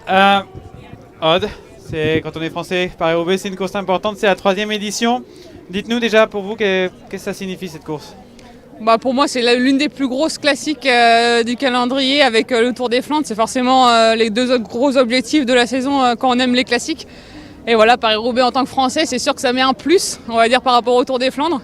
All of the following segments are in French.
Aude, quand on est français, Paris-Roubaix, c'est une course importante, c'est la 3e édition. Dites-nous déjà pour vous, qu'est-ce que ça signifie cette course? Pour moi, c'est l'une des plus grosses classiques du calendrier avec le Tour des Flandres. C'est forcément les deux autres gros objectifs de la saison quand on aime les classiques. Et voilà, Paris-Roubaix en tant que Français, c'est sûr que ça met un plus, on va dire, par rapport au Tour des Flandres.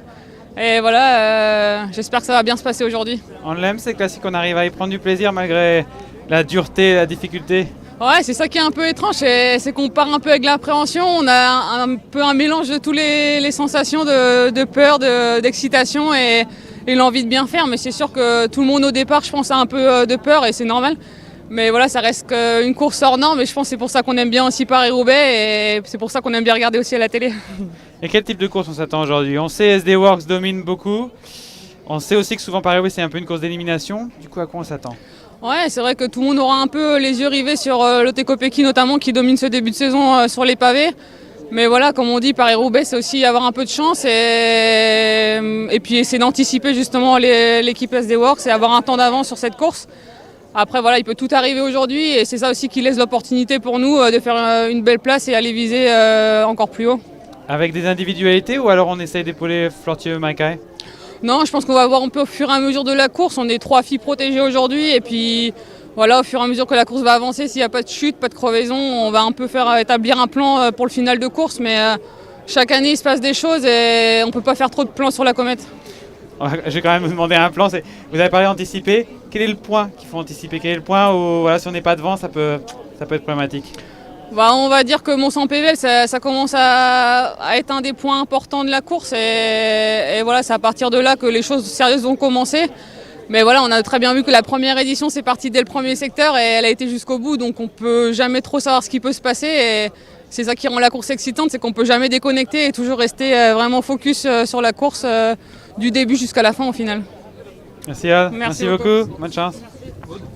Et voilà, j'espère que ça va bien se passer aujourd'hui. On l'aime ces classiques, on arrive à y prendre du plaisir malgré la dureté, la difficulté. Ouais, c'est ça qui est un peu étrange, c'est qu'on part un peu avec l'appréhension. On a un peu un mélange de toutes les sensations de peur, d'excitation et l'envie de bien faire. Mais c'est sûr que tout le monde au départ, je pense, a un peu de peur et c'est normal. Mais voilà, ça reste une course hors norme et je pense que c'est pour ça qu'on aime bien aussi Paris-Roubaix et c'est pour ça qu'on aime bien regarder aussi à la télé. Et quel type de course on s'attend aujourd'hui? On sait SD Works domine beaucoup. On sait aussi que souvent Paris-Roubaix c'est un peu une course d'élimination. Du coup, à quoi on s'attend? Ouais, c'est vrai que tout le monde aura un peu les yeux rivés sur Lotte Kopecky notamment qui domine ce début de saison sur les pavés. Mais voilà, comme on dit, Paris-Roubaix, c'est aussi avoir un peu de chance et puis essayer d'anticiper justement l'équipe SD Works et avoir un temps d'avance sur cette course. Après, voilà, il peut tout arriver aujourd'hui et c'est ça aussi qui laisse l'opportunité pour nous de faire une belle place et aller viser encore plus haut. Avec des individualités ou alors on essaye d'épauler Flortier Mackay? Non, je pense qu'on va voir un peu au fur et à mesure de la course. On est 3 filles protégées aujourd'hui et puis voilà, au fur et à mesure que la course va avancer, s'il n'y a pas de chute, pas de crevaison, on va un peu faire établir un plan pour le final de course. Mais chaque année, il se passe des choses et on ne peut pas faire trop de plans sur la comète. Je vais quand même vous demander un plan. Vous avez parlé d'anticiper. Quel est le point qu'il faut anticiper? Quel est le point où voilà, si on n'est pas devant, ça peut être problématique? On va dire que Mont-Saint-Pével, ça commence à être un des points importants de la course et voilà, c'est à partir de là que les choses sérieuses vont commencer. Mais voilà, on a très bien vu que la première édition, c'est parti dès le premier secteur et elle a été jusqu'au bout, donc on peut jamais trop savoir ce qui peut se passer. Et c'est ça qui rend la course excitante, c'est qu'on peut jamais déconnecter et toujours rester vraiment focus sur la course du début jusqu'à la fin au final. Merci beaucoup. Bonne chance.